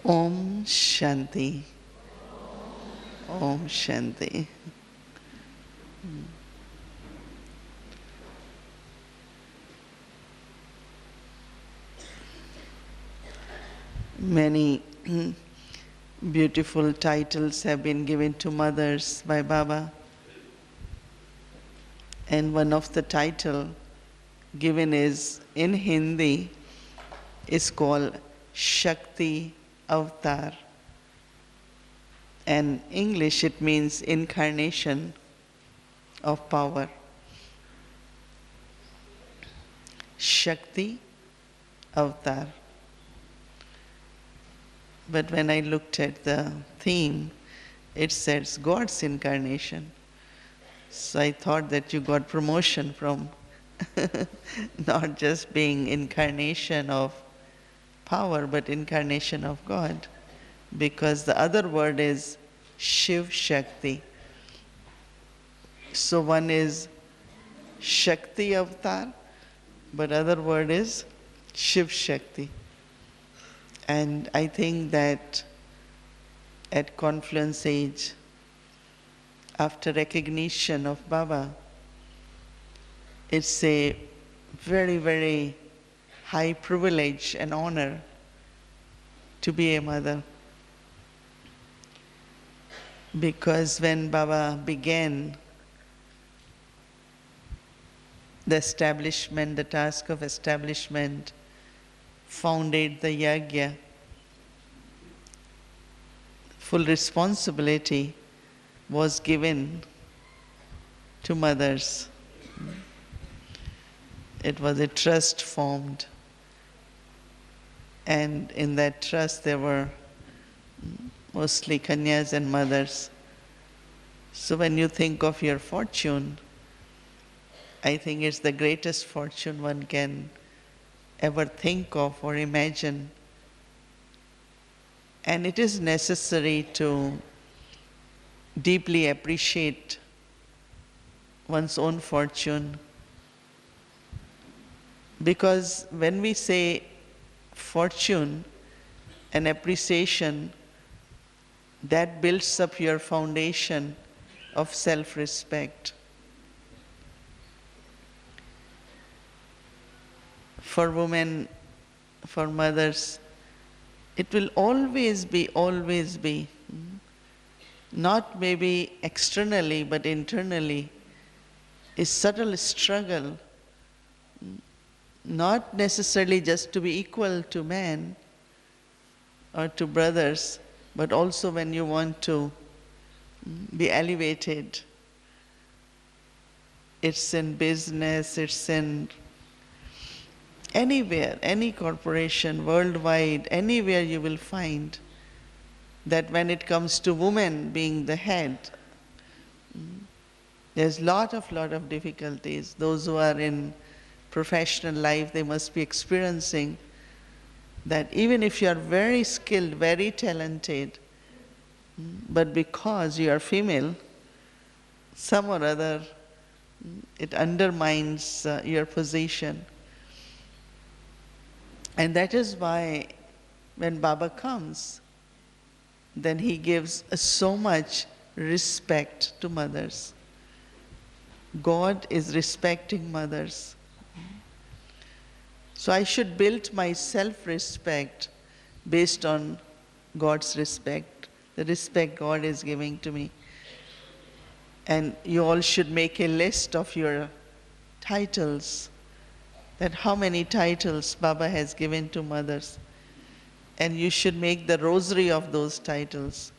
Om Shanti. Om Shanti. Many beautiful titles have been given to mothers by Baba. And one of the title given is in Hindi is called Shakti Avatar. And English it means incarnation of power. Shakti Avatar. But when I looked at the theme, it says God's incarnation. So I thought that you got promotion from not just being incarnation of power, but incarnation of God. Because the other word is Shiv Shakti. So one is Shakti Avatar, but other word is Shiv Shakti. And I think that at Confluence Age, after recognition of Baba, it's a very, very high privilege and honor to be a mother. Because when Baba began the establishment, the task of establishment, founded the yajna, full responsibility was given to mothers. It was a trust formed, and in that trust there were mostly kanyas and mothers. So when you think of your fortune, I think it's the greatest fortune one can ever think of or imagine. And it is necessary to deeply appreciate one's own fortune, because when we say fortune and appreciation, that builds up your foundation of self-respect. For women, for mothers, it will always be, not maybe externally, but internally, a subtle struggle, not necessarily just to be equal to man or to brothers, but also when you want to be elevated. It's in business, it's in anywhere, any corporation, worldwide, anywhere you will find that when it comes to women being the head, there's lot of difficulties. Those who are in professional life, they must be experiencing that even if you are very skilled, very talented, but because you are female, some or other, it undermines your position. And that is why when Baba comes, then he gives so much respect to mothers. God is respecting mothers. So I should build my self-respect based on God's respect, the respect God is giving to me. And you all should make a list of your titles, that how many titles Baba has given to mothers. And you should make the rosary of those titles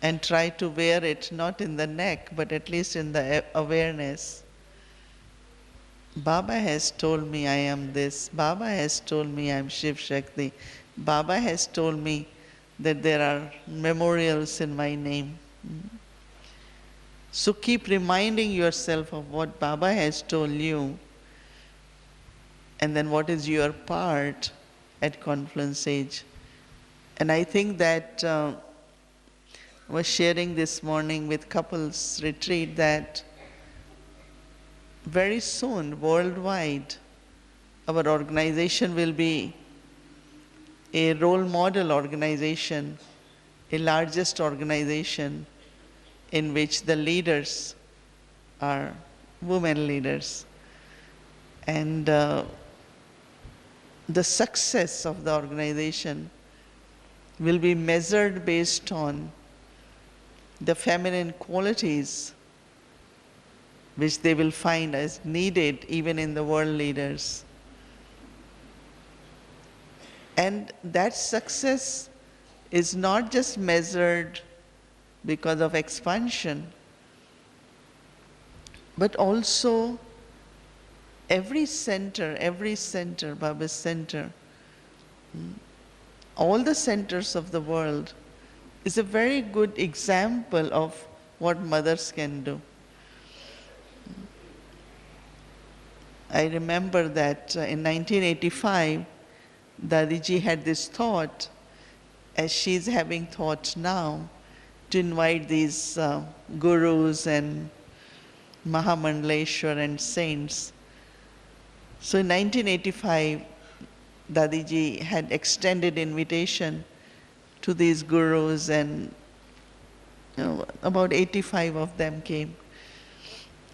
and try to wear it not in the neck, but at least in the awareness. Baba has told me I am this. Baba has told me I am Shiv Shakti. Baba has told me that there are memorials in my name. So keep reminding yourself of what Baba has told you, and then what is your part at Confluence Age. And I think that I was sharing this morning with couples retreat that very soon, worldwide, our organization will be a role model organization, a largest organization in which the leaders are women leaders. And the success of the organization will be measured based on the feminine qualities which they will find as needed even in the world leaders. And that success is not just measured because of expansion, but also every center, Baba's center, all the centers of the world is a very good example of what mothers can do. I remember that in 1985, Dadiji had this thought, as she's having thought now, to invite these gurus and Mahamandaleshwar and saints. So in 1985, Dadiji had extended invitation to these gurus, and about 85 of them came.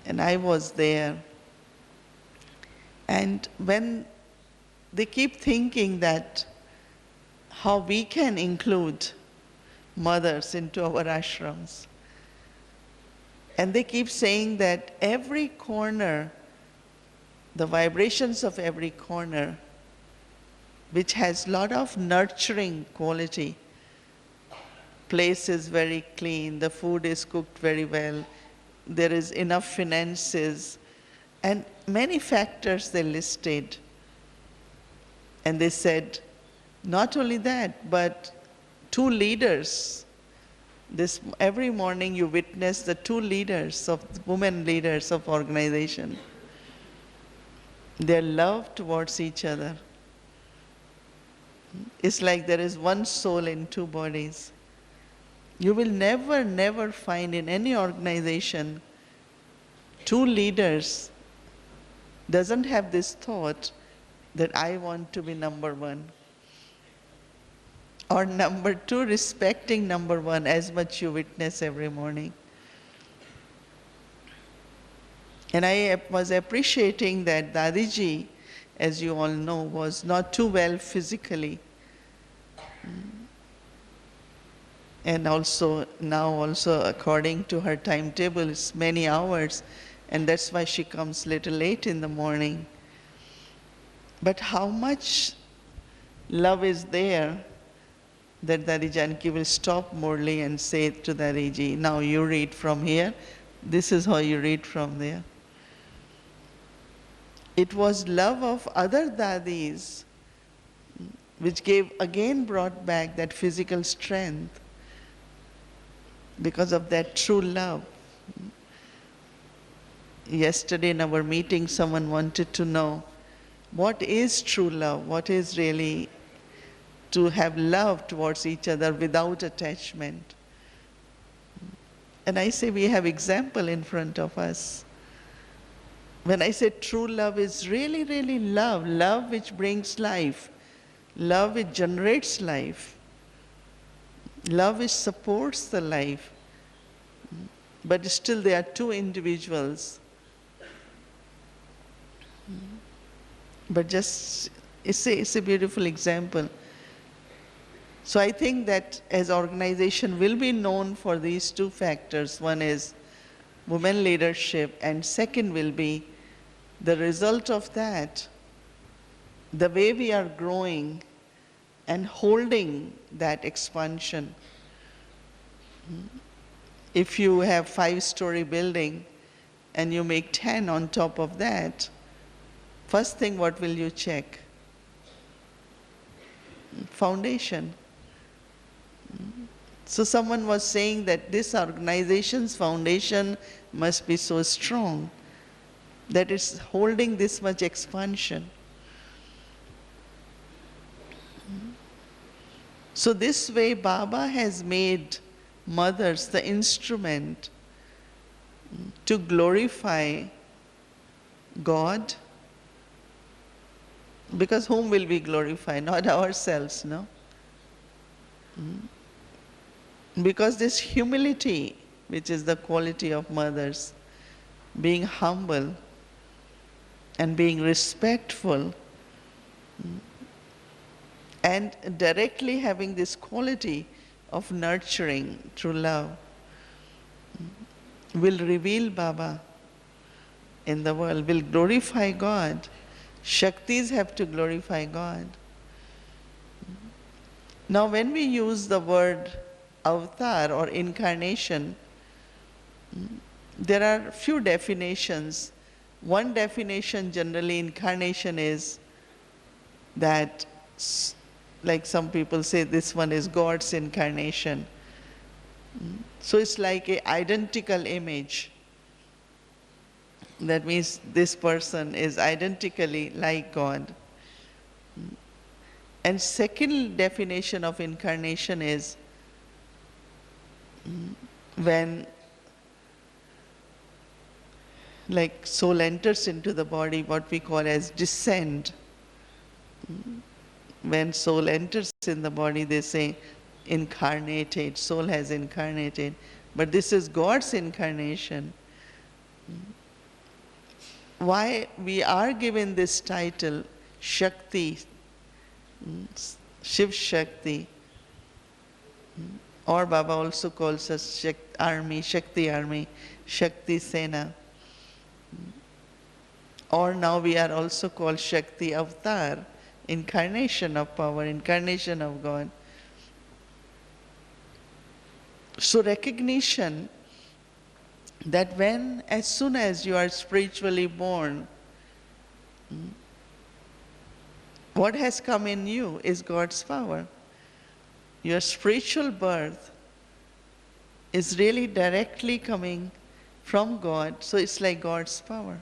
And I was there. And when they keep thinking that how we can include mothers into our ashrams, and they keep saying that every corner, the vibrations of every corner, which has a lot of nurturing quality, place is very clean, the food is cooked very well, there is enough finances, and many factors they listed. And they said, not only that, but two leaders. Every morning you witness the two leaders, women leaders of organization. Their love towards each other. It's like there is one soul in two bodies. You will never find in any organization two leaders doesn't have this thought that I want to be number one. Or number two, respecting number one as much you witness every morning. And I was appreciating that Dadiji, as you all know, was not too well physically. And also, now also according to her timetable, it's many hours, and that's why she comes little late in the morning. But how much love is there that Daddy Janki will stop Murli and say to Dadiji, now you read from here, this is how you read from there. It was love of other Dadis which brought back that physical strength because of that true love. Yesterday in our meeting, someone wanted to know what is true love, what is really to have love towards each other without attachment. And I say we have example in front of us. When I say true love is really, really love, love which brings life, love which generates life, love which supports the life, but still there are two individuals. But just, it's a beautiful example. So I think that as organization will be known for these two factors. One is women leadership, and second will be the result of that, the way we are growing and holding that expansion. If you have 5-story building and you make 10 on top of that, first thing, what will you check? Foundation. So someone was saying that this organization's foundation must be so strong that it's holding this much expansion. So this way, Baba has made mothers the instrument to glorify God, Because whom will we glorify? Not ourselves, no? Because this humility, which is the quality of mothers, being humble and being respectful, and directly having this quality of nurturing through love, will reveal Baba in the world, will glorify God. Shaktis have to glorify God. Now, when we use the word avatar or incarnation, there are few definitions. One definition, generally, incarnation is that, like some people say, this one is God's incarnation. So it's like an identical image. That means this person is identically like God. And second definition of incarnation is when like soul enters into the body, what we call as descent. When soul enters in the body, they say incarnated, soul has incarnated. But this is God's incarnation. Why we are given this title, Shakti, Shiv Shakti, or Baba also calls us army, Shakti army, Shakti Sena. Or now we are also called Shakti Avatar, incarnation of power, incarnation of God. So recognition that as soon as you are spiritually born, what has come in you is God's power. Your spiritual birth is really directly coming from God, so it's like God's power.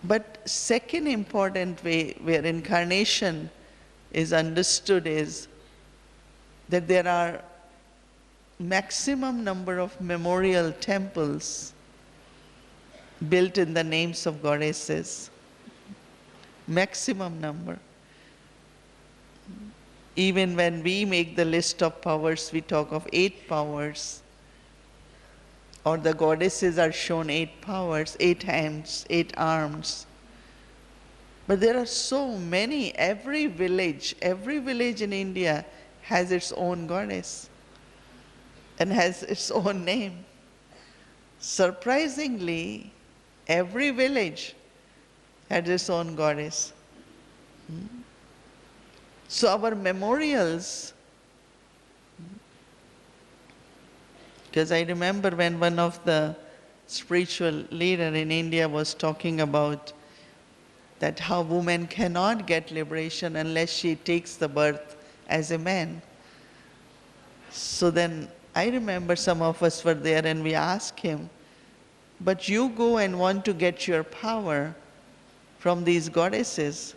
But second important way where incarnation is understood is that there are maximum number of memorial temples built in the names of goddesses. Maximum number. Even when we make the list of powers, we talk of 8 powers. Or the goddesses are shown 8 powers, 8 hands, 8 arms. But there are so many. Every village in India has its own goddess and has its own name. Surprisingly, every village had its own goddess. So our memorials, because I remember when one of the spiritual leader in India was talking about that how woman cannot get liberation unless she takes the birth as a man. So then I remember some of us were there and we asked him, but you go and want to get your power from these goddesses.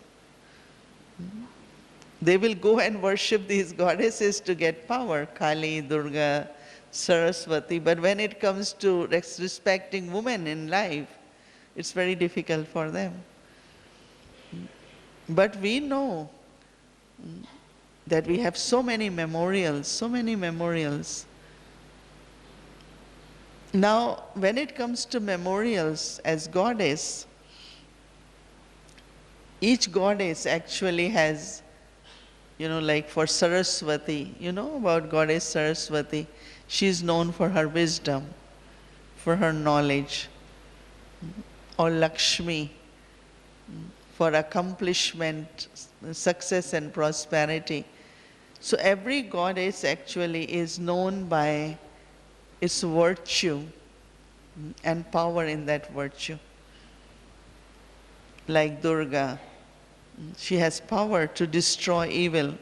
They will go and worship these goddesses to get power, Kali, Durga, Saraswati. But when it comes to respecting women in life, it's very difficult for them. But we know that we have so many memorials, so many memorials. Now, when it comes to memorials as goddess, each goddess actually has, like for Saraswati, you know about goddess Saraswati? She's known for her wisdom, for her knowledge. Or Lakshmi, for accomplishment, success and prosperity. So every goddess actually is known by its virtue and power in that virtue. Like Durga, she has power to destroy evil.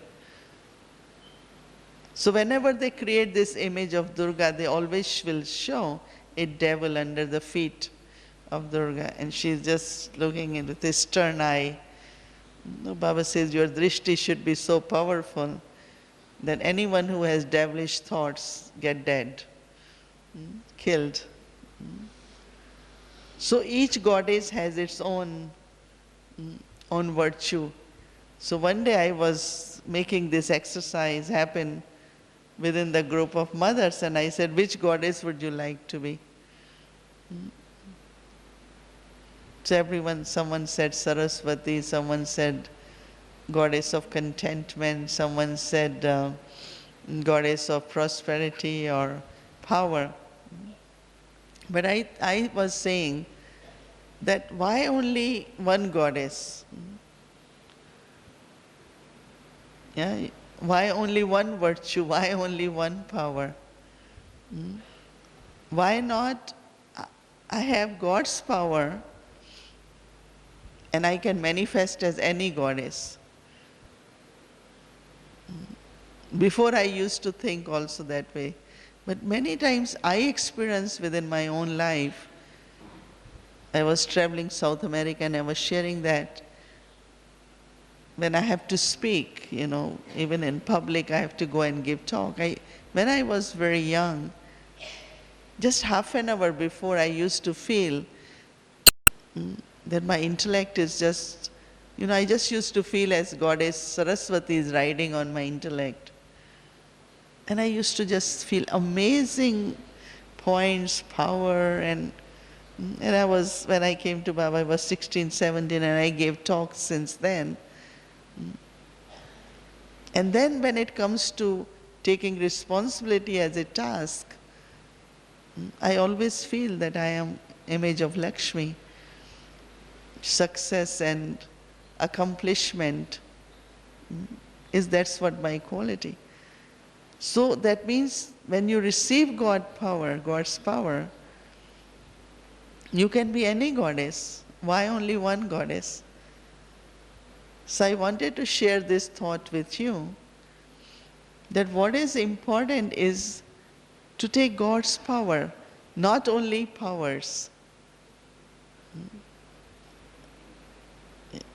So whenever they create this image of Durga, they always will show a devil under the feet of Durga, and she's just looking in with this stern eye. Baba says your drishti should be so powerful that anyone who has devilish thoughts get dead, killed. So each goddess has its own virtue. So one day I was making this exercise happen within the group of mothers, and I said, which goddess would you like to be? So someone said Saraswati, someone said goddess of contentment, someone said goddess of prosperity or power. But I was saying that why only one goddess? Yeah, why only one virtue? Why only one power? Why not? I have God's power and I can manifest as any goddess. Before I used to think also that way. But many times I experience within my own life, I was traveling South America and I was sharing that when I have to speak, even in public, I have to go and give talk. When I was very young, just half an hour before, I used to feel that my intellect is just, I just used to feel as Goddess Saraswati is riding on my intellect. And I used to just feel amazing points, power, and when I came to Baba, I was 16, 17, and I gave talks since then. And then when it comes to taking responsibility as a task, I always feel that I am image of Lakshmi. Success and accomplishment that's what my quality. So that means when you receive God's power, you can be any goddess. Why only one goddess? So I wanted to share this thought with you, that what is important is to take God's power, not only powers.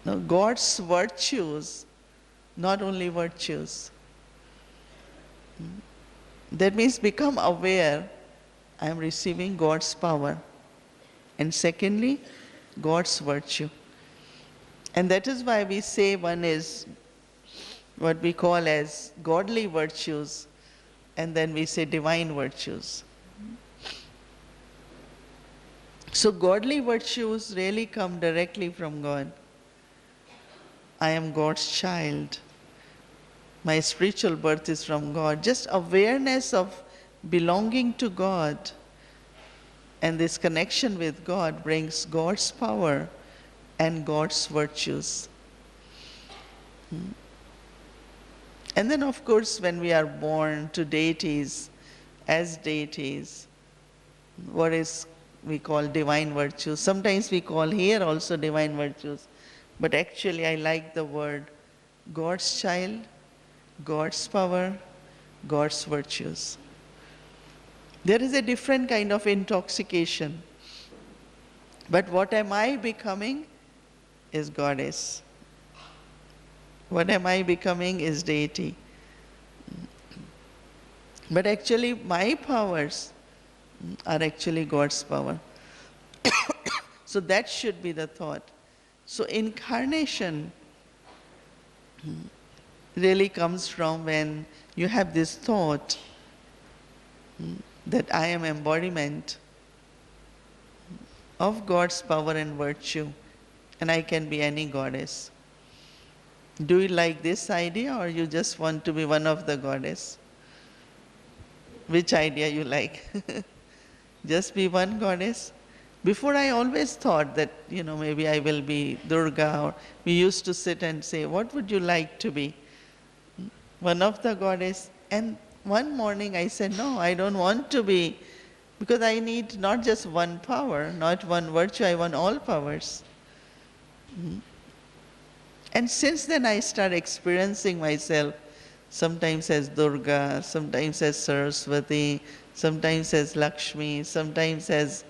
No, God's virtues, not only virtues. That means become aware, I am receiving God's power. And secondly, God's virtue. And that is why we say one is what we call as godly virtues, and then we say divine virtues. So godly virtues really come directly from God. I am God's child. My spiritual birth is from God. Just awareness of belonging to God and this connection with God brings God's power and God's virtues. And then, of course, when we are born to deities, as deities, what is we call divine virtues. Sometimes we call here also divine virtues, but actually I like the word God's child, God's power, God's virtues. There is a different kind of intoxication. But what am I becoming is goddess. What am I becoming is deity. But actually my powers are actually God's power. So that should be the thought. So incarnation really comes from when you have this thought that I am embodiment of God's power and virtue, and I can be any goddess. Do you like this idea, or you just want to be one of the goddess? Which idea you like? Just be one goddess? Before I always thought that, maybe I will be Durga, or we used to sit and say, what would you like to be? One of the goddess. And one morning I said, no, I don't want to be, because I need not just one power, not one virtue, I want all powers. And since then I start experiencing myself sometimes as Durga, sometimes as Saraswati, sometimes as Lakshmi, sometimes as,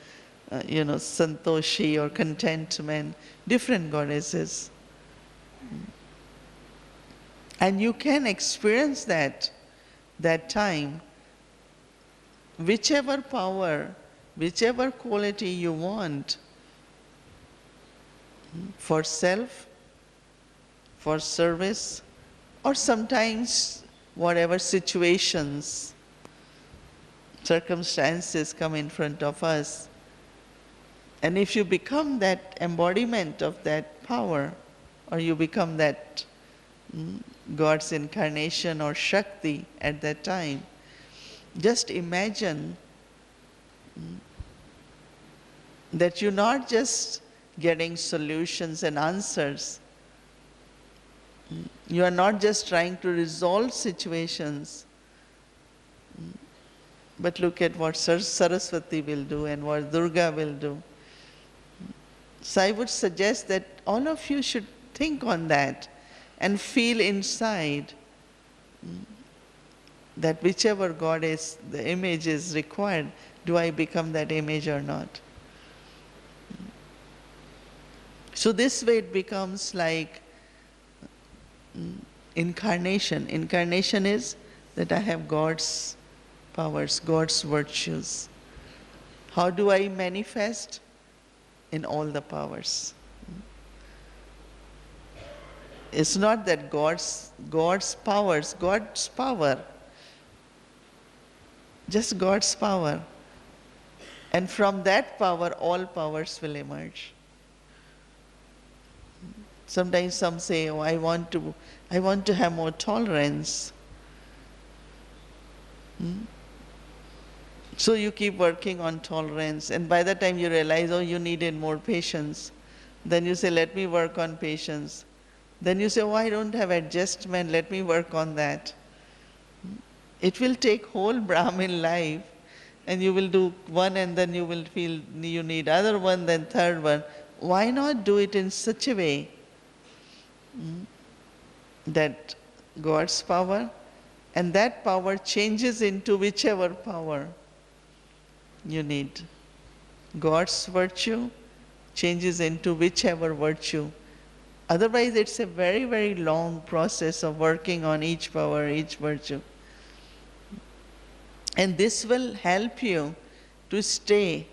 Santoshi or contentment, different goddesses. And you can experience that time, whichever power, whichever quality you want, for self, for service, or sometimes whatever situations, circumstances come in front of us. And if you become that embodiment of that power, or you become that God's incarnation or Shakti at that time, just imagine that you're not just getting solutions and answers. You are not just trying to resolve situations, but look at what Saraswati will do and what Durga will do. So I would suggest that all of you should think on that and feel inside that whichever goddess, the image is required, do I become that image or not? So this way it becomes like incarnation. Incarnation is that I have God's powers, God's virtues. How do I manifest? In all the powers. It's not that God's powers, God's power, just God's power. And from that power, all powers will emerge. Sometimes some say, oh, I want to have more tolerance. So you keep working on tolerance, and by the time you realize, oh, you needed more patience, then you say, let me work on patience. Then you say, oh, I don't have adjustment, let me work on that. It will take whole Brahmin life, and you will do one, and then you will feel you need other one, then third one. Why not do it in such a way that God's power, and that power changes into whichever power you need. God's virtue changes into whichever virtue. Otherwise, it's a very, very long process of working on each power, each virtue. And this will help you to stay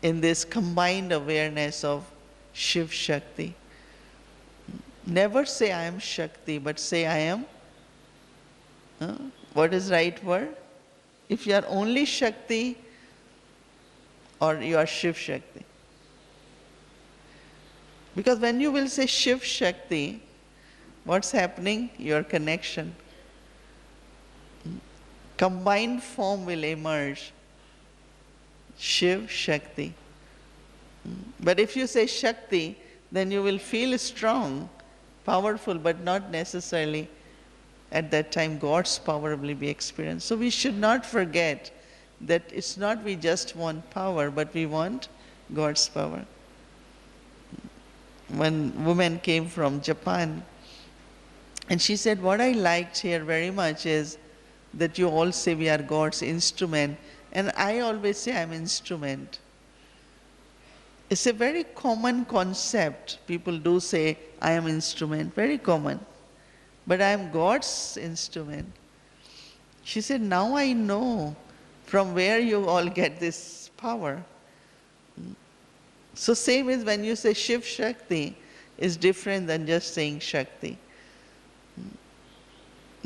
in this combined awareness of Shiv Shakti. Never say I am Shakti, but say I am, what is right word? If you are only Shakti, or you are Shiv Shakti. Because when you will say Shiv Shakti, what's happening? Your connection. Combined form will emerge. Shiv Shakti. But if you say Shakti, then you will feel strong, powerful, but not necessarily at that time God's power will be experienced. So we should not forget that it's not we just want power, but we want God's power. One woman came from Japan, and she said, what I liked here very much is that you all say we are God's instrument, and I always say I'm instrument. It's a very common concept. People do say, I am instrument, very common. But I am God's instrument. She said, now I know from where you all get this power. So same as when you say Shiv Shakti is different than just saying Shakti.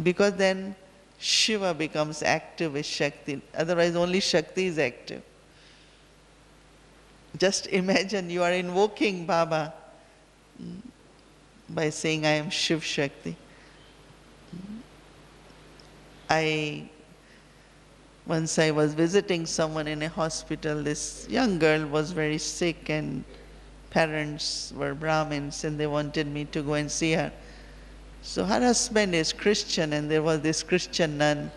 Because then Shiva becomes active with Shakti. Otherwise only Shakti is active. Just imagine you are invoking Baba by saying I am Shiv Shakti. Once I was visiting someone in a hospital. This young girl was very sick, and parents were Brahmins, and they wanted me to go and see her. So her husband is Christian, and there was this Christian nun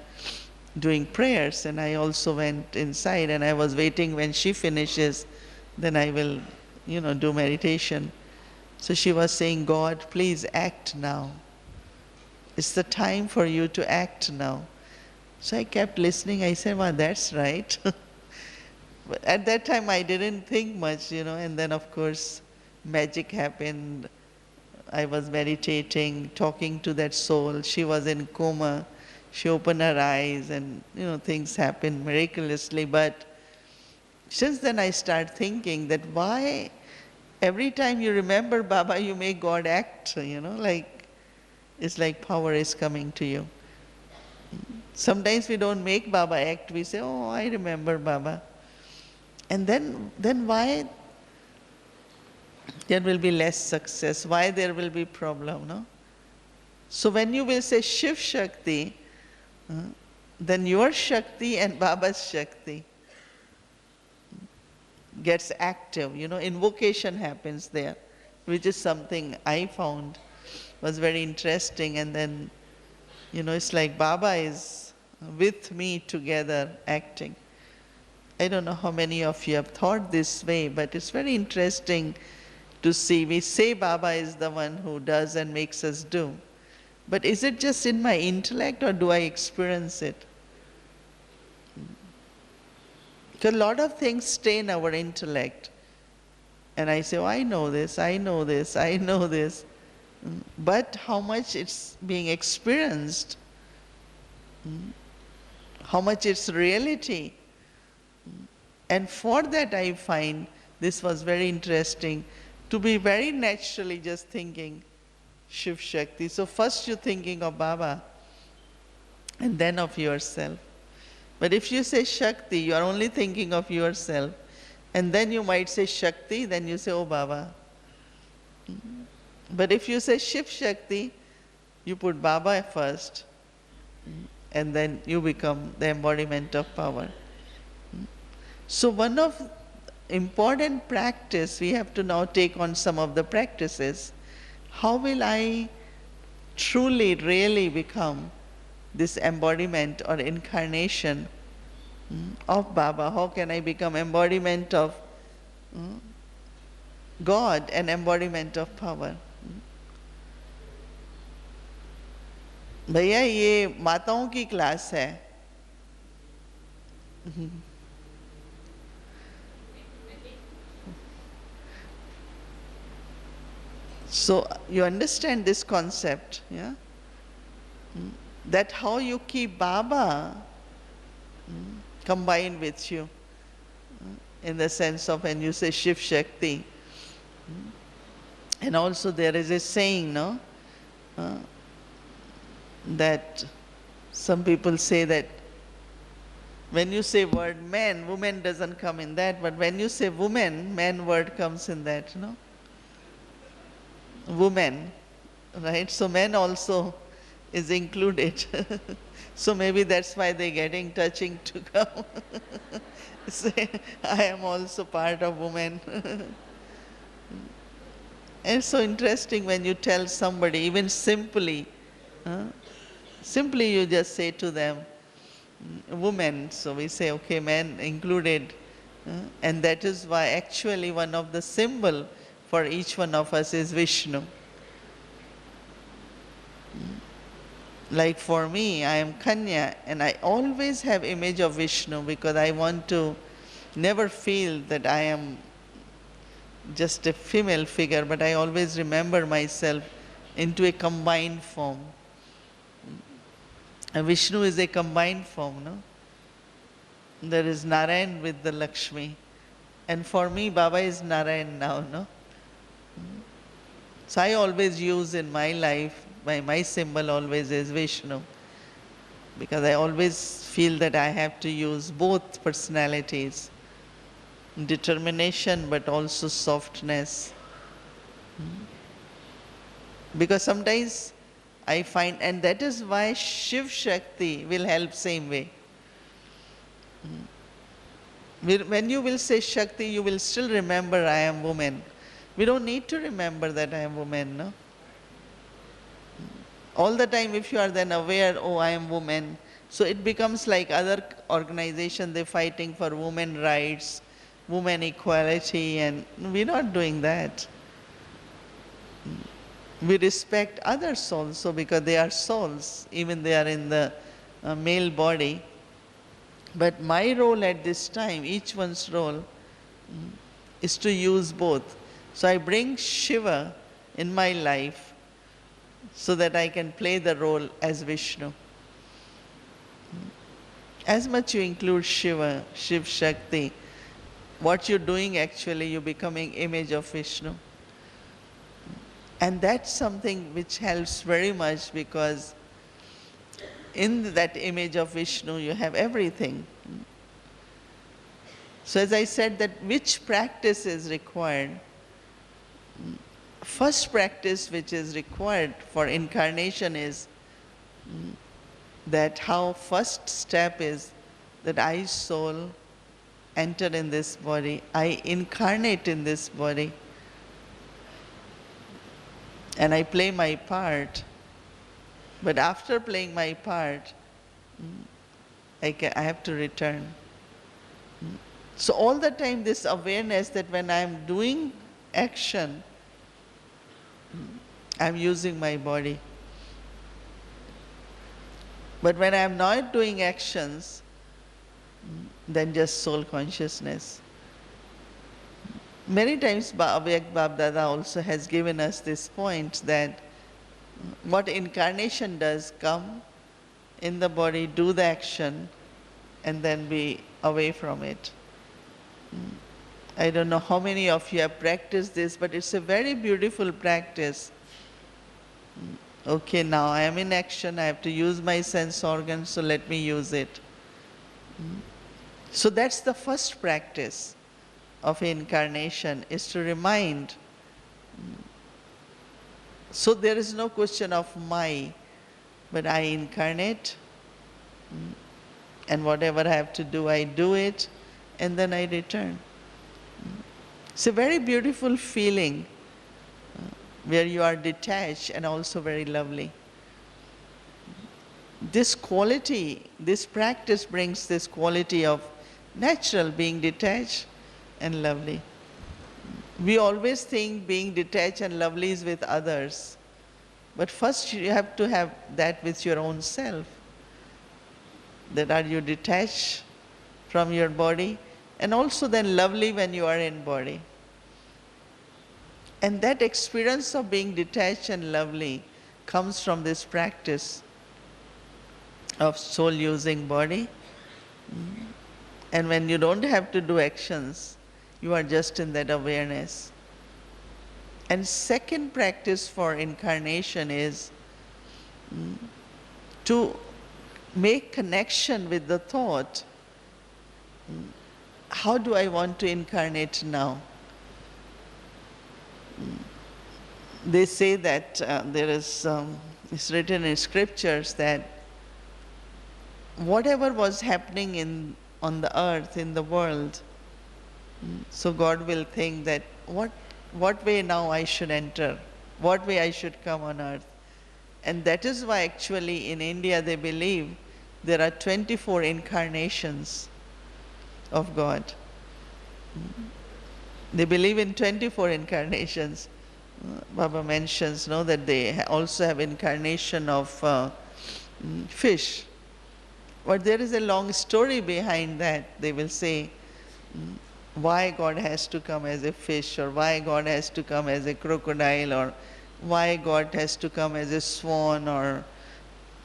doing prayers, and I also went inside, and I was waiting when she finishes, then I will, do meditation. So she was saying, God, please act now. It's the time for you to act now. So I kept listening. I said, well, that's right. But at that time, I didn't think much, and then, of course, magic happened. I was meditating, talking to that soul. She was in coma. She opened her eyes, and, things happened miraculously. But since then, I started thinking that why every time you remember Baba, you make God act, like it's like power is coming to you. Sometimes we don't make Baba act, we say, oh, I remember Baba. And then why there will be less success? Why there will be problem, no? So when you will say Shiv Shakti, then your Shakti and Baba's Shakti gets active, invocation happens there, which is something I found was very interesting. And then, it's like Baba is with me together acting. I don't know how many of you have thought this way, but it's very interesting to see. We say Baba is the one who does and makes us do. But is it just in my intellect or do I experience it? Because a lot of things stay in our intellect. And I say, oh, I know this, I know this, I know this. But how much it's being experienced, how much it's reality. And for that I find this was very interesting, to be very naturally just thinking Shiv Shakti. So first you're thinking of Baba and then of yourself. But if you say Shakti, you are only thinking of yourself. And then you might say Shakti, then you say, oh Baba. But if you say Shiv Shakti, you put Baba first, and then you become the embodiment of power. So one of important practice, we have to now take on some of the practices. How will I truly, really become this embodiment or incarnation of Baba? How can I become embodiment of God and embodiment of power? भैया ये माताओं की class है. So you understand this concept, yeah? That how you keep Baba combined with you, in the sense of when you say Shiv Shakti. And also there is a saying, no? That some people say that when you say word man, woman doesn't come in that, but when you say woman, man word comes in that, no? Woman, right? So man also is included. So maybe that's why they're getting touching to come. Say, I am also part of woman. And it's so interesting when you tell somebody, even simply, simply you just say to them, woman. So we say, okay, man included. And that is why actually one of the symbol for each one of us is Vishnu. Like for me, I am Kanya, and I always have image of Vishnu because I want to never feel that I am just a female figure, but I always remember myself into a combined form. And Vishnu is a combined form, no? There is Narayan with the Lakshmi. And for me, Baba is Narayan now, no? So I always use in my life, my symbol always is Vishnu. Because I always feel that I have to use both personalities. Determination, but also softness. Because sometimes I find, and that is why Shiv Shakti will help same way. When you will say Shakti, you will still remember I am woman. We don't need to remember that I am woman, no? All the time if you are then aware, oh, I am woman, so it becomes like other organizations, they're fighting for women rights, women equality, and we're not doing that. We respect other souls, so because they are souls, even they are in the male body. But my role at this time, each one's role, is to use both. So I bring Shiva in my life so that I can play the role as Vishnu. As much you include Shiva, Shiv Shakti, What you're doing actually, you're becoming image of Vishnu. And that's something which helps very much, because in that image of Vishnu you have everything. So as I said, that which practice is required? First practice which is required for incarnation is that how first step is that I, soul, enter in this body, I incarnate in this body, and I play my part. But after playing my part, I have to return. So all the time this awareness that when I am doing action, I am using my body. But when I am not doing actions, then just soul consciousness. Many times Avyak Bab Dada also has given us this point that what incarnation does, come in the body, do the action, and then be away from it. I don't know how many of you have practiced this, but it's a very beautiful practice. Okay, now I am in action, I have to use my sense organs, so let me use it. So that's the first practice of incarnation, is to remind. So there is no question of my, but I incarnate, and whatever I have to do, I do it, and then I return. It's a very beautiful feeling where you are detached and also very lovely. This quality, this practice brings this quality of natural, being detached and lovely. We always think being detached and lovely is with others, but first you have to have that with your own self. That are you detached from your body, and also then lovely when you are in body. And that experience of being detached and lovely comes from this practice of soul using body. And when you don't have to do actions, you are just in that awareness. And second practice for incarnation is to make connection with the thought. How do I want to incarnate now? They say that it's written in scriptures that whatever was happening on the earth, in the world, so God will think that what way now I should enter, what way I should come on earth. And that is why actually in India they believe there are 24 incarnations of God. They believe in 24 incarnations. Baba mentions that they also have incarnation of fish. But there is a long story behind that. They will say why God has to come as a fish, or why God has to come as a crocodile, or why God has to come as a swan, or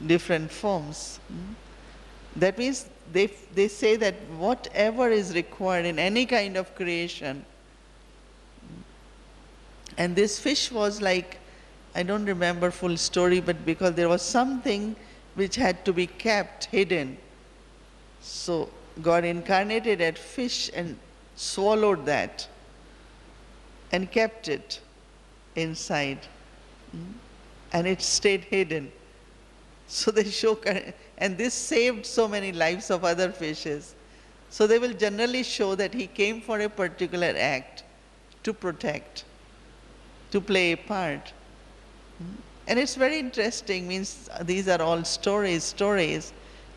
different forms. That means they say that whatever is required in any kind of creation. And this fish was like, I don't remember full story, but because there was something which had to be kept hidden. So God incarnated as fish and swallowed that and kept it inside. And it stayed hidden. So they show, and this saved so many lives of other fishes. So they will generally show that he came for a particular act to protect, to play a part. And it's very interesting, means these are all stories,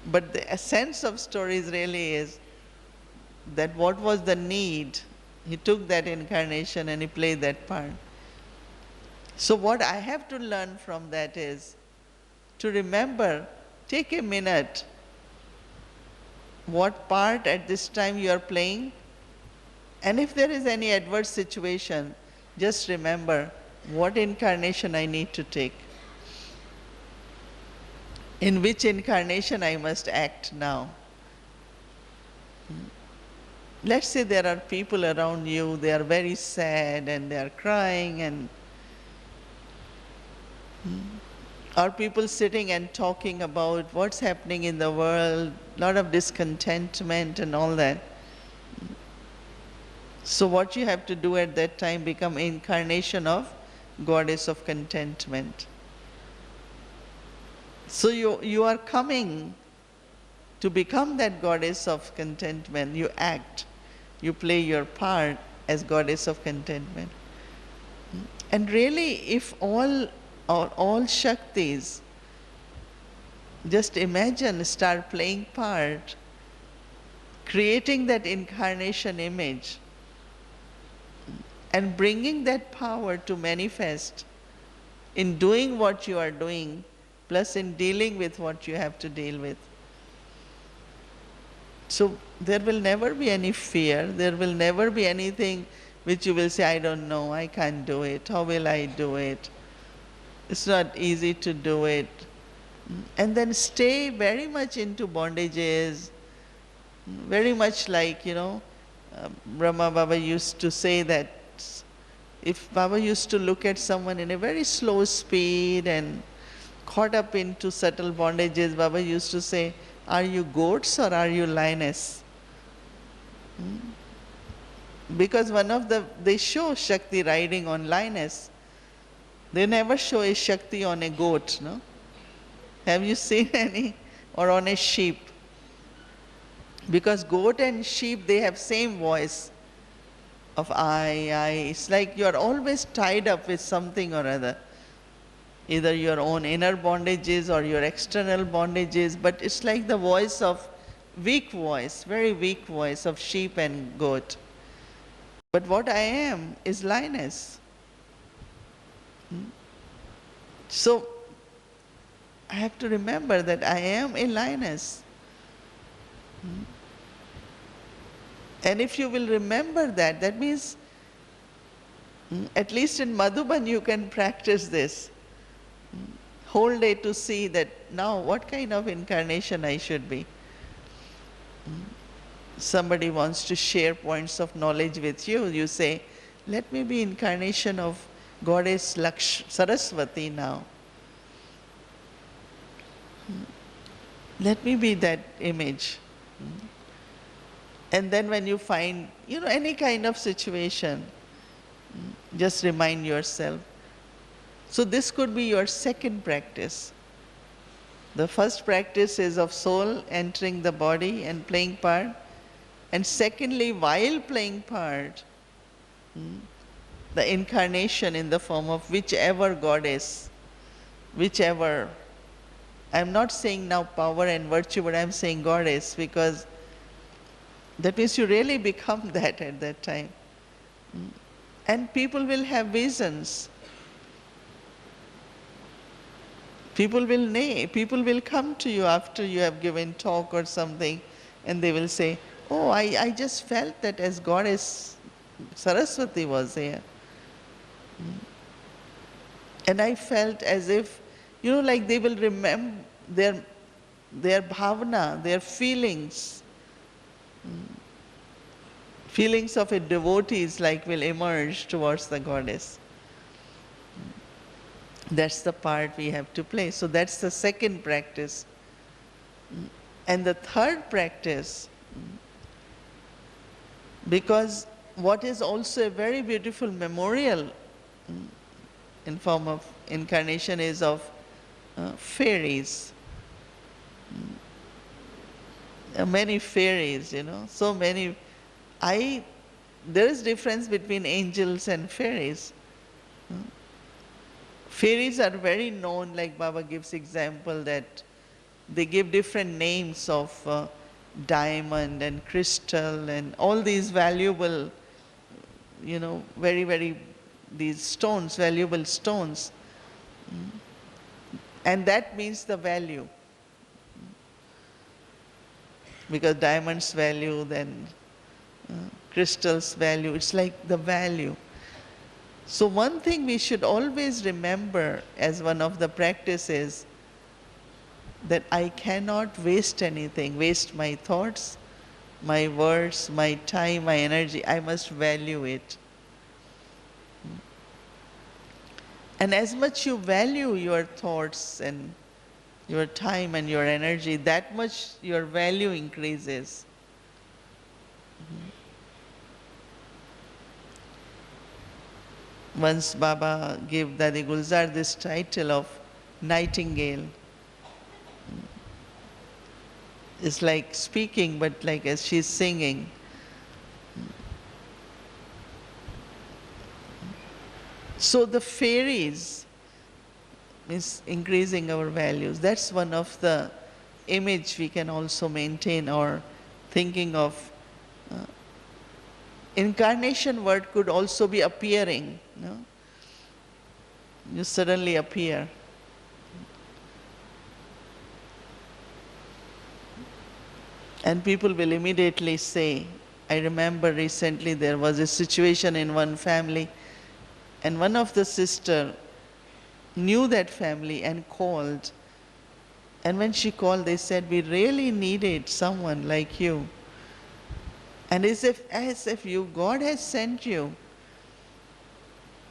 but the essence of stories really is that what was the need, he took that incarnation and he played that part. So what I have to learn from that is to remember, take a minute, what part at this time you are playing, and if there is any adverse situation, just remember what incarnation I need to take. In which incarnation I must act now. let's say there are people around you, they are very sad and they are crying, and or people sitting and talking about what's happening in the world, lot of discontentment and all that. So what you have to do at that time, become incarnation of goddess of contentment. So you are coming to become that goddess of contentment. You act, you play your part as goddess of contentment. And really, if all Shaktis, just imagine, start playing part, creating that incarnation image, and bringing that power to manifest in doing what you are doing, plus in dealing with what you have to deal with. So there will never be any fear, there will never be anything which you will say, I don't know, I can't do it, how will I do it? It's not easy to do it. And then stay very much into bondages, very much like, Brahma Baba used to say that if Baba used to look at someone in a very slow speed and caught up into subtle bondages, Baba used to say, are you goats or are you lioness? Because they show Shakti riding on lioness. They never show a Shakti on a goat, no? Have you seen any? Or on a sheep? Because goat and sheep, they have same voice of I. It's like you are always tied up with something or other. Either your own inner bondages or your external bondages, but it's like the voice of weak voice, very weak voice of sheep and goat. But what I am is lioness. So I have to remember that I am a lioness. And if you will remember that, that means at least in Madhuban you can practice this. Whole day to see that now what kind of incarnation I should be. Somebody wants to share points of knowledge with you, you say, let me be incarnation of Goddess Saraswati now. Let me be that image. And then when you find, any kind of situation, just remind yourself. So this could be your second practice. The first practice is of soul entering the body and playing part. And secondly, while playing part, the incarnation in the form of whichever goddess, whichever. I'm not saying now power and virtue, but I'm saying goddess, because that means you really become that at that time. And people will have visions. People will come to you after you have given talk or something, and they will say, oh, I just felt that as Goddess Saraswati was here. And I felt as if, like they will remember their bhavana, their feelings. Feelings of a devotee will emerge towards the goddess. That's the part we have to play. So that's the second practice. And the third practice, because what is also a very beautiful memorial in form of incarnation is of fairies. Many fairies, so many. There is difference between angels and fairies. Fairies are very known, like Baba gives example that they give different names of diamond and crystal and all these valuable, these stones, valuable stones. And that means the value. Because diamonds value, then crystals value, it's like the value. So one thing we should always remember as one of the practices, that I cannot waste anything, waste my thoughts, my words, my time, my energy, I must value it. And as much you value your thoughts and your time and your energy, that much your value increases. Once Baba gave Dadi Gulzar this title of Nightingale. It's like speaking, but like as she's singing. So the fairies is increasing our values. That's one of the image we can also maintain, or thinking of incarnation word could also be appearing. No? You suddenly appear. And people will immediately say, I remember recently there was a situation in one family, and one of the sister knew that family and called. And when she called, they said, we really needed someone like you. And as if you, God has sent you.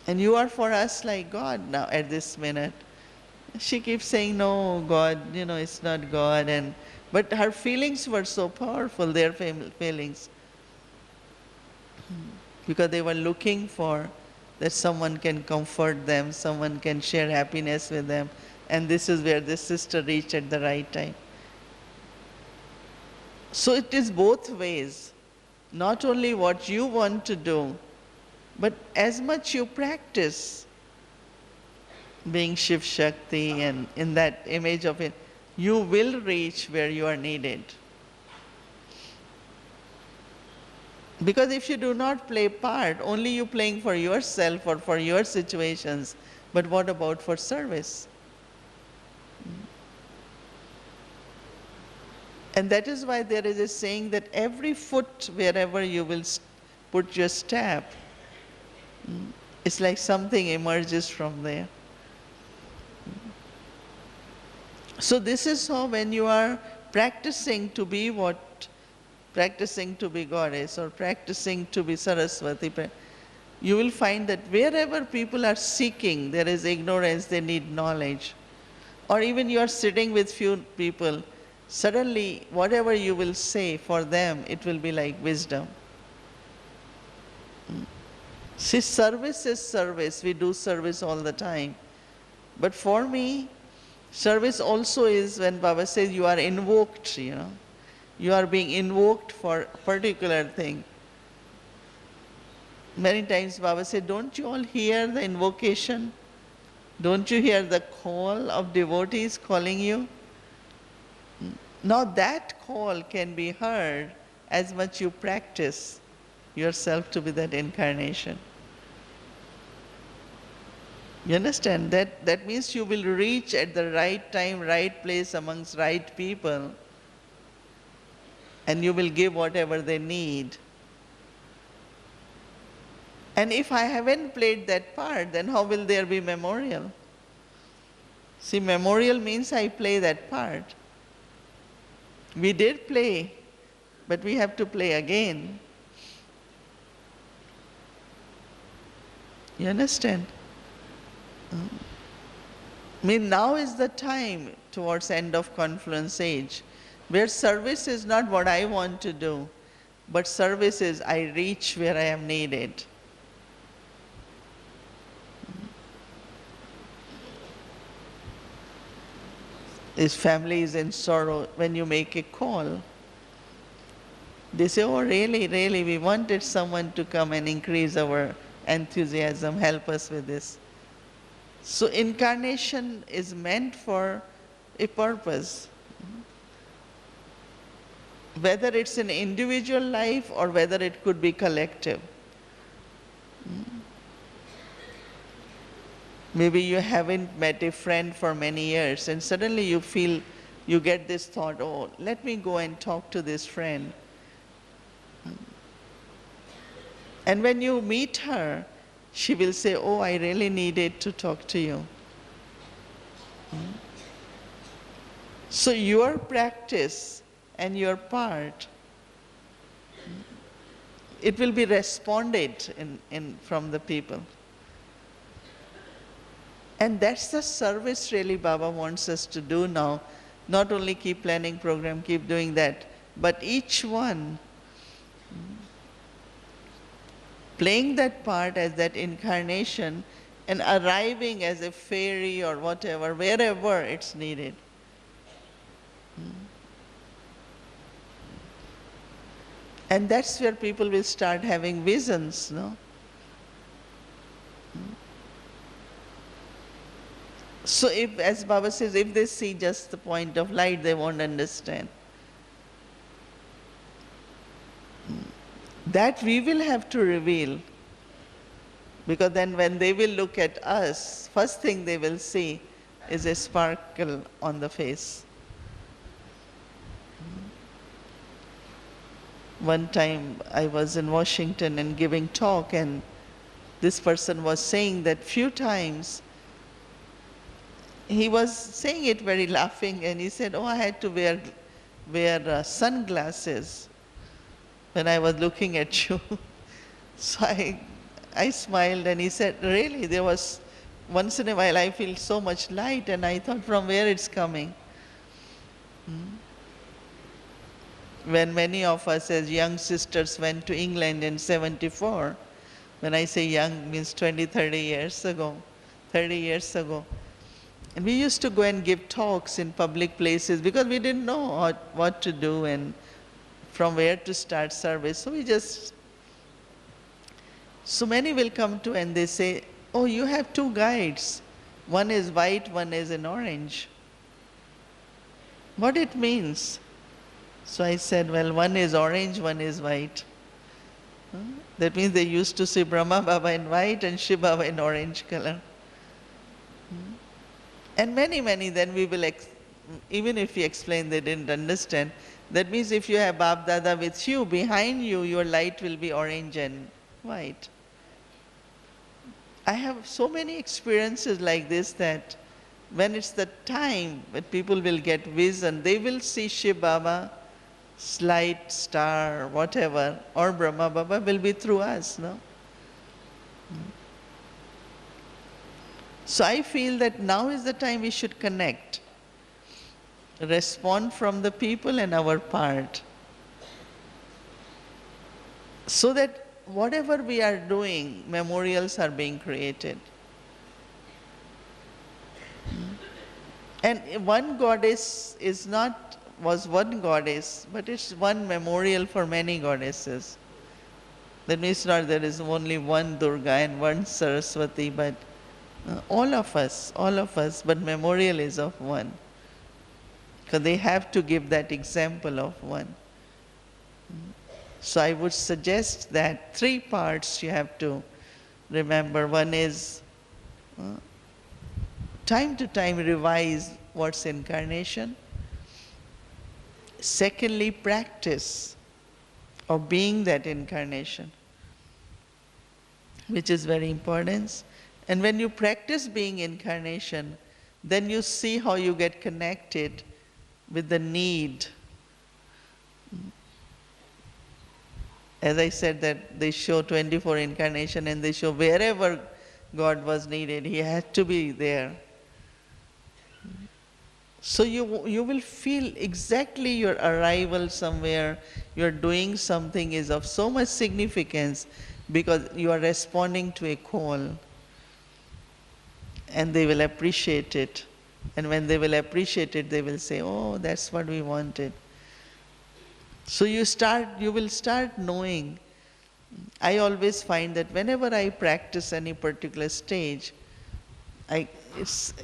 And you are for us like God now at this minute. She keeps saying, no, God, it's not God. But her feelings were so powerful, their feelings. Because they were looking for that someone can comfort them, someone can share happiness with them. And this is where this sister reached at the right time. So it is both ways. Not only what you want to do, but as much you practice being Shiv Shakti and in that image of it, you will reach where you are needed. Because if you do not play part, only you playing for yourself or for your situations, but what about for service? And that is why there is a saying that every foot, wherever you will put your step, it's like something emerges from there. So this is how when you are practicing to be practicing to be goddess or practicing to be Saraswati, you will find that wherever people are seeking, there is ignorance, they need knowledge. Or even you are sitting with few people, suddenly whatever you will say for them, it will be like wisdom. See, service is service. We do service all the time. But for me, service also is when Baba says you are invoked, You are being invoked for a particular thing. Many times Baba said, don't you all hear the invocation? Don't you hear the call of devotees calling you? Now that call can be heard as much you practice yourself to be that incarnation. You understand? That means you will reach at the right time, right place amongst right people, and you will give whatever they need. And if I haven't played that part, then how will there be memorial? See, memorial means I play that part. We did play, but we have to play again. You understand? Now is the time towards end of confluence age, where service is not what I want to do, but service is I reach where I am needed. His family is in sorrow. When you make a call, they say, oh, really, really, we wanted someone to come and increase our enthusiasm, help us with this. So incarnation is meant for a purpose. Whether it's an individual life or whether it could be collective. Maybe you haven't met a friend for many years and suddenly you get this thought, oh, let me go and talk to this friend. And when you meet her, she will say, oh, I really needed to talk to you. So your practice and your part it will be responded from the people. And that's the service really Baba wants us to do now. Not only keep planning program, keep doing that, but each one playing that part as that incarnation and arriving as a fairy or whatever, wherever it's needed. And that's where people will start having visions, no? So if, as Baba says, if they see just the point of light, they won't understand. That we will have to reveal, because then when they will look at us, first thing they will see is a sparkle on the face. One time I was in Washington and giving talk, and this person was saying that few times, he was saying it very laughing, and he said, oh, I had to wear sunglasses when I was looking at you. So I smiled, and he said, really, there was, once in a while I feel so much light, and I thought, from where it's coming? When many of us as young sisters went to England in 74, when I say young, means 20, 30 years ago, and we used to go and give talks in public places because we didn't know what to do and from where to start service. So many will come to and they say, oh, you have two guides. One is white, one is in orange. What it means? So I said, well, one is orange, one is white. That means they used to see Brahma Baba in white and Shiv Baba in orange color. And many, then we will, even if we explain they didn't understand, that means if you have Bab Dada with you, behind you, your light will be orange and white. I have so many experiences like this that when it's the time when people will get vision, they will see Shiv Baba, light, star, whatever, or Brahma Baba will be through us, no? So I feel that now is the time we should connect, respond from the people and our part, so that whatever we are doing, memorials are being created. And one goddess was one goddess, but it's one memorial for many goddesses. That means not there is only one Durga and one Saraswati, but all of us, but memorial is of one. Because they have to give that example of one. So I would suggest that 3 parts you have to remember. One is time to time revise what's incarnation. Secondly, practice of being that incarnation, which is very important. And when you practice being incarnation, then you see how you get connected with the need. As I said that they show 24 incarnation and they show wherever God was needed, He had to be there. So you will feel exactly your arrival somewhere, you're doing something is of so much significance because you are responding to a call. And they will appreciate it. And when they will appreciate it, they will say, oh, that's what we wanted. So you will start knowing. I always find that whenever I practice any particular stage, I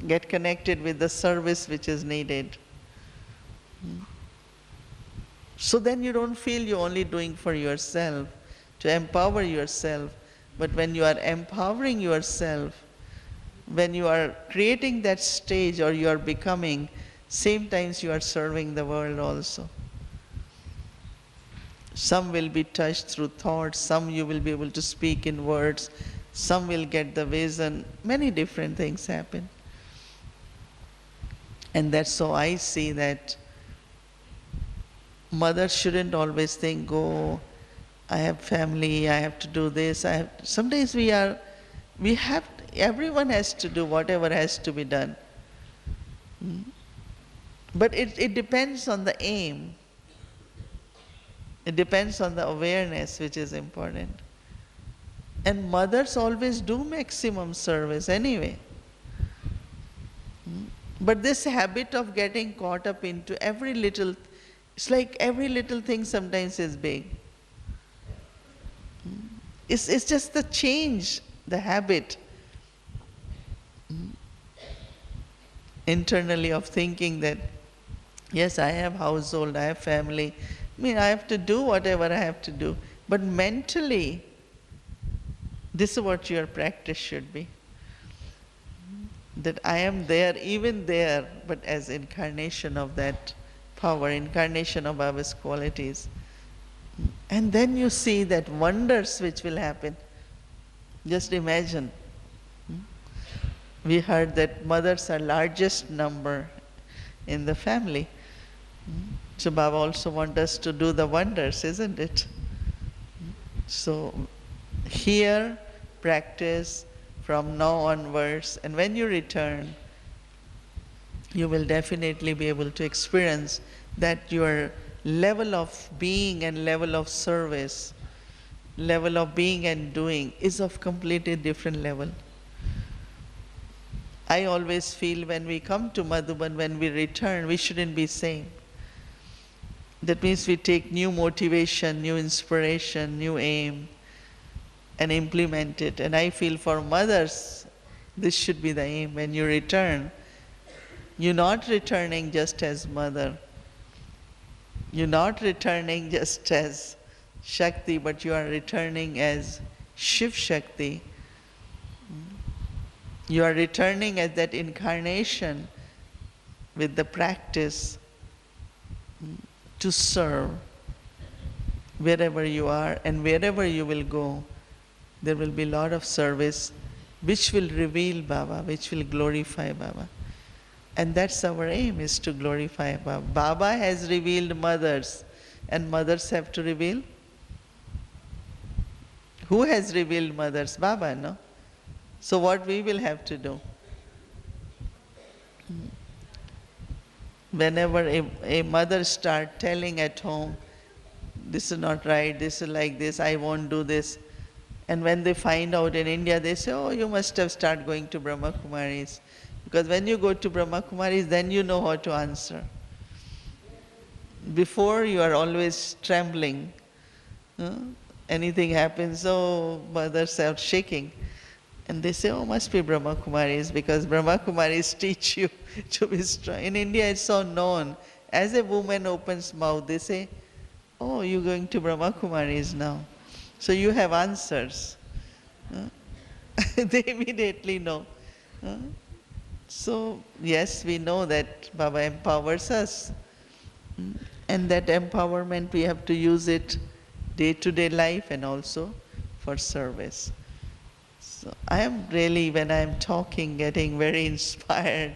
get connected with the service which is needed. So then you don't feel you're only doing for yourself, to empower yourself. But when you are empowering yourself, when you are creating that stage or you are becoming, same times you are serving the world also. Some will be touched through thoughts, some you will be able to speak in words, some will get the vision, many different things happen. And that's so I see that mothers shouldn't always think, oh, I have family, I have to do this. Sometimes we have, everyone has to do whatever has to be done. Mm. But it depends on the aim. It depends on the awareness, which is important. And mothers always do maximum service anyway. Mm. But this habit of getting caught up into every little, it's like every little thing sometimes is big. Mm. It's just the change, the habit internally of thinking that, yes, I have household, I have family. I mean, I have to do whatever I have to do. But mentally, this is what your practice should be. That I am there, even there, but as incarnation of that power, incarnation of our qualities. And then you see that wonders which will happen. Just imagine. We heard that mothers are largest number in the family. So Baba also wants us to do the wonders, isn't it? So here, practice from now onwards, and when you return, you will definitely be able to experience that your level of being and level of service, level of being and doing is of completely different level. I always feel when we come to Madhuban, when we return, we shouldn't be same. That means we take new motivation, new inspiration, new aim, and implement it. And I feel for mothers, this should be the aim. When you return, you're not returning just as mother. You're not returning just as Shakti, but you are returning as Shiv Shakti. You are returning as that incarnation with the practice to serve wherever you are and wherever you will go. There will be a lot of service which will reveal Baba, which will glorify Baba. And that's our aim, is to glorify Baba. Baba has revealed mothers, and mothers have to reveal. Who has revealed mothers? Baba, no? So what we will have to do? Whenever a mother starts telling at home, this is not right, this is like this, I won't do this. And when they find out in India, they say, oh, you must have started going to Brahma Kumaris. Because when you go to Brahma Kumaris, then you know how to answer. Before, you are always trembling. Anything happens, oh, mothers are shaking. And they say, oh, must be Brahma Kumaris, because Brahma Kumaris teach you to be strong. In India, it's so known. As a woman opens mouth, they say, oh, you're going to Brahma Kumaris now. So you have answers. They immediately know. So, yes, we know that Baba empowers us. And that empowerment, we have to use it day-to-day life and also for service. So I am really, when I am talking, getting very inspired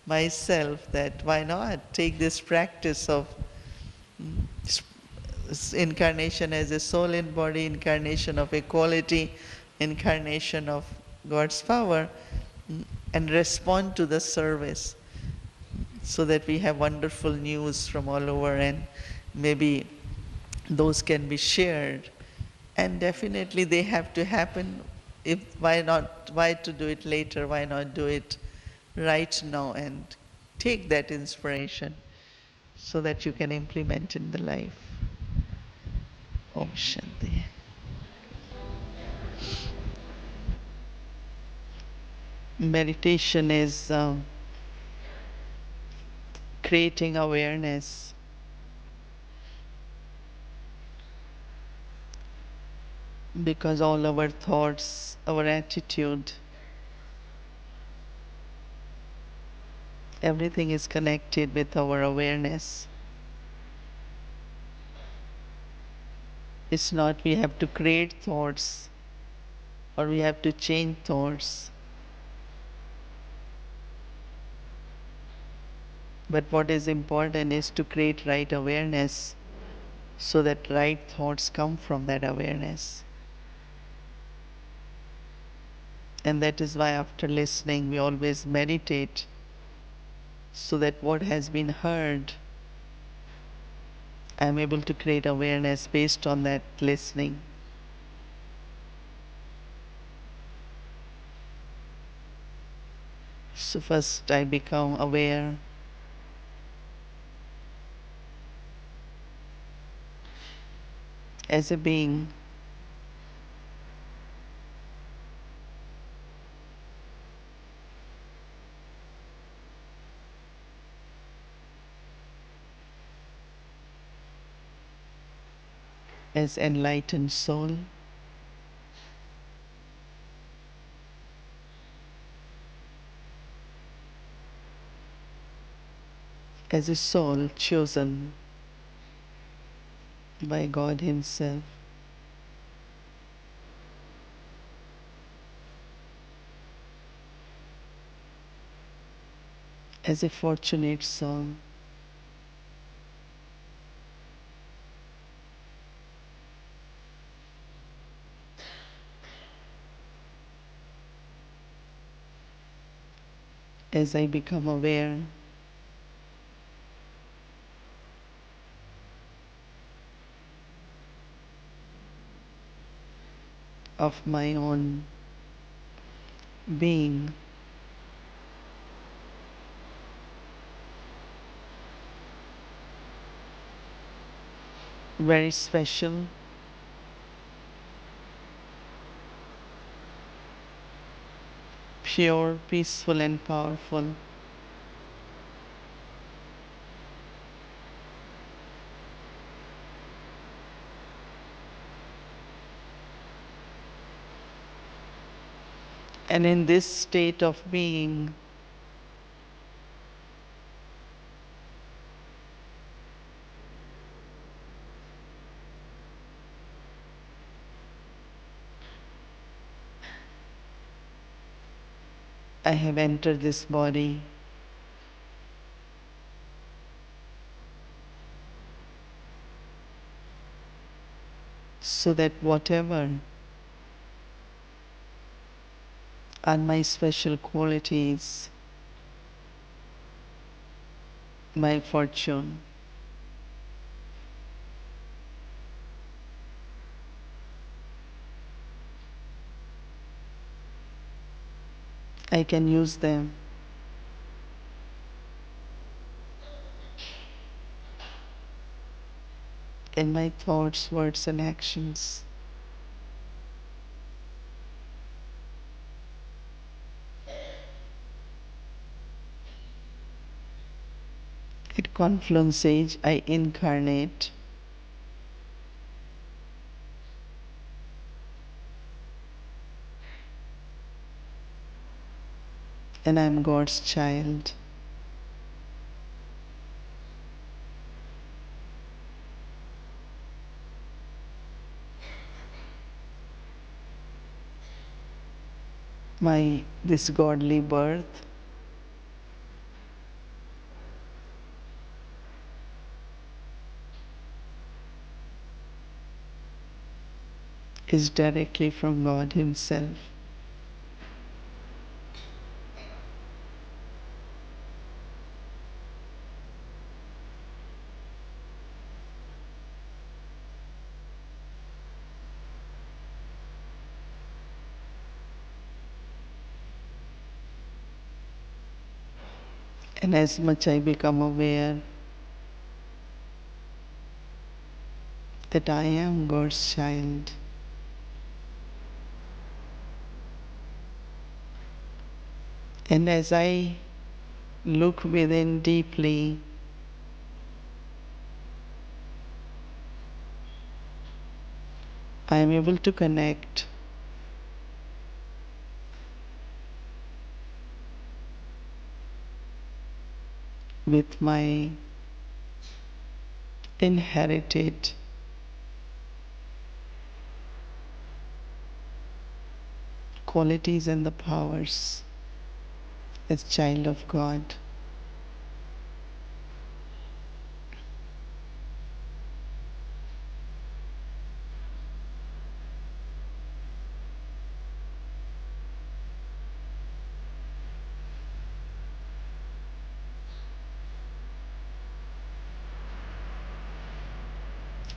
myself that why not take this practice of incarnation as a soul in body, incarnation of equality, incarnation of God's power, and respond to the service so that we have wonderful news from all over, and maybe those can be shared. And definitely they have to happen. Why to do it later? Why not do it right now and take that inspiration so that you can implement in the life. Om Shanti. Meditation is creating awareness. Because all our thoughts, our attitude, everything is connected with our awareness. It's not we have to create thoughts or we have to change thoughts. But what is important is to create right awareness so that right thoughts come from that awareness. And that is why after listening, we always meditate so that what has been heard, I am able to create awareness based on that listening. So first I become aware as a being, as enlightened soul, as a soul chosen by God Himself, as a fortunate soul, as I become aware of my own being, very special, pure, peaceful, and powerful. And in this state of being, I have entered this body so that whatever are my special qualities, my fortune, I can use them in my thoughts, words, and actions. At confluence age, I incarnate, and I am God's child. My this godly birth is directly from God Himself. And as much I become aware that I am God's child, and as I look within deeply, I am able to connect with my inherited qualities and the powers as child of God.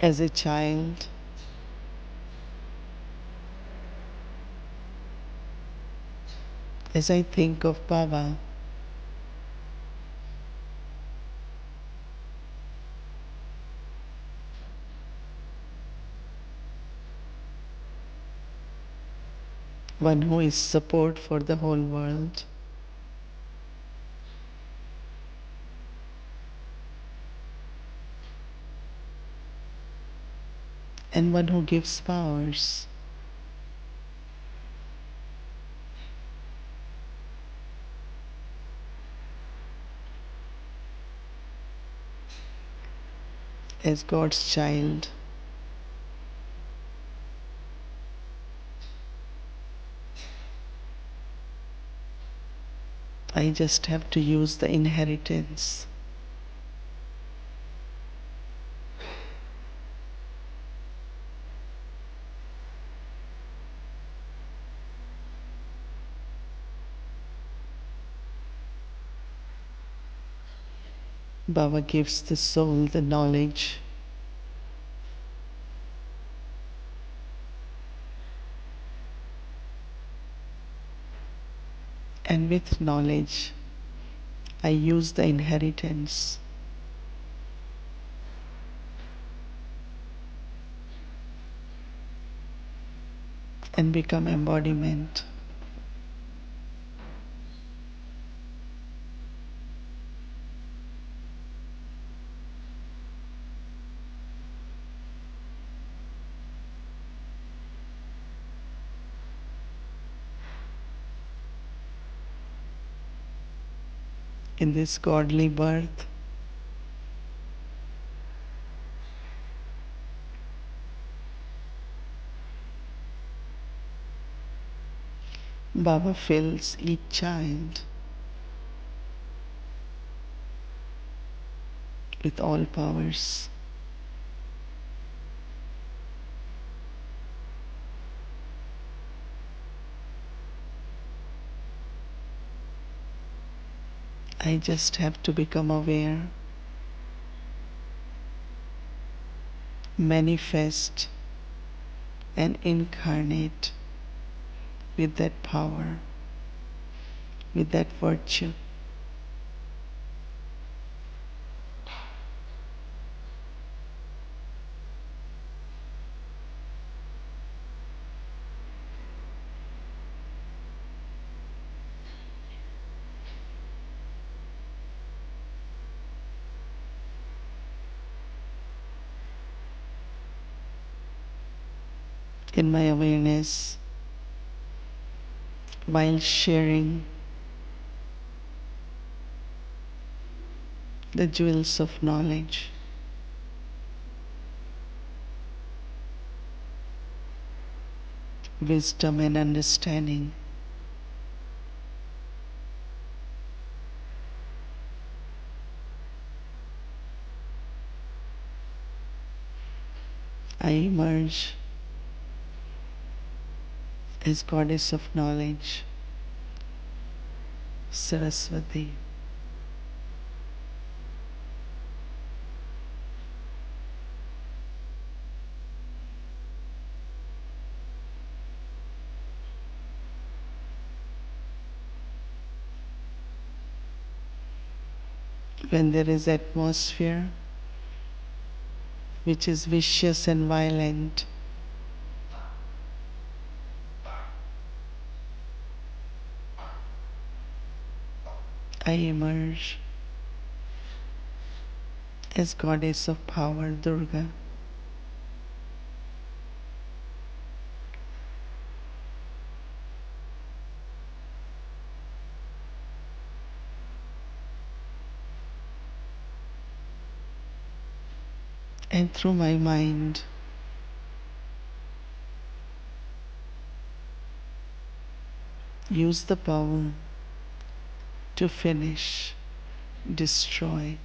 As a child, as I think of Baba, one who is support for the whole world, and one who gives powers, as God's child, I just have to use the inheritance. Baba gives the soul the knowledge, and with knowledge, I use the inheritance and become embodiment. In this godly birth, Baba fills each child with all powers. I just have to become aware, manifest, and incarnate with that power, with that virtue. In my awareness, while sharing the jewels of knowledge, wisdom, and understanding, I emerge as goddess of knowledge, Saraswati. When there is atmosphere which is vicious and violent, I emerge as goddess of power, Durga. And through my mind, use the power to finish, destroy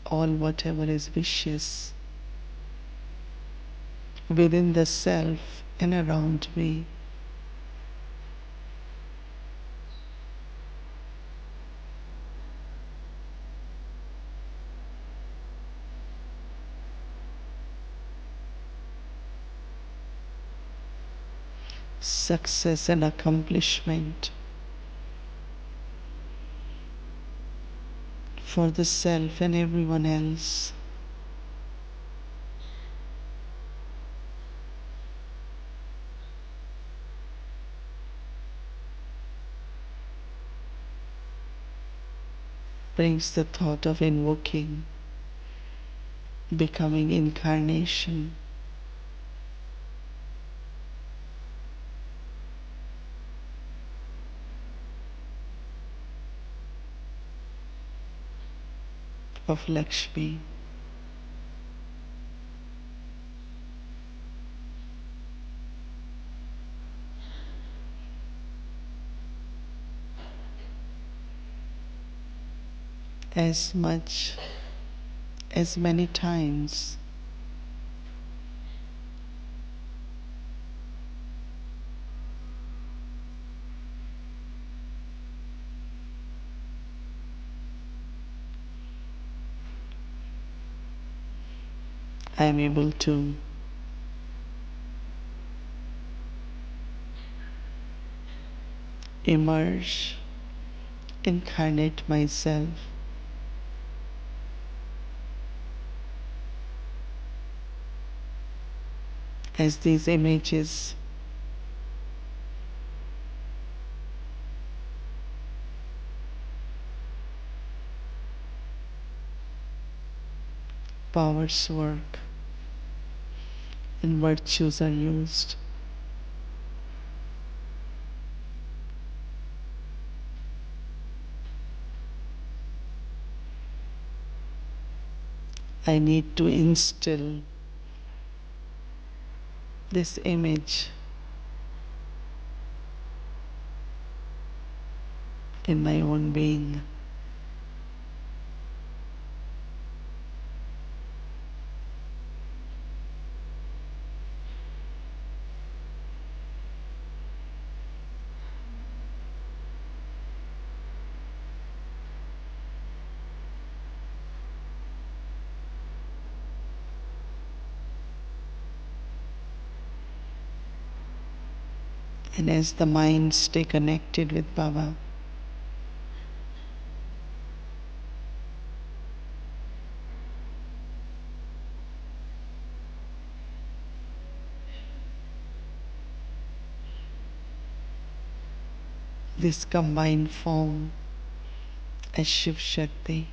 all whatever is vicious within the self and around me. success and accomplishment for the self and everyone else. Brings the thought of invoking, becoming incarnation. Of Lakshmi. As much, as many times I am able to emerge, incarnate myself as these images powers work and virtues are used. I need to instill this image in my own being. And as the mind stay connected with Baba, this combined form as Shiv Shakti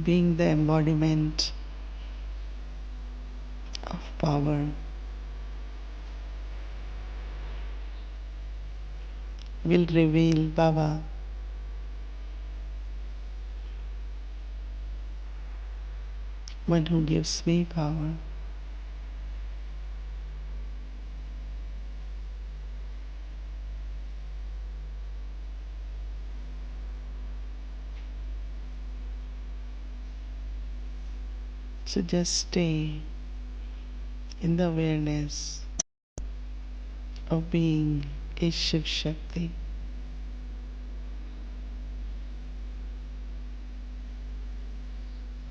being the embodiment of power will reveal Baba, one who gives me power. So just stay in the awareness of being a Shiv Shakti.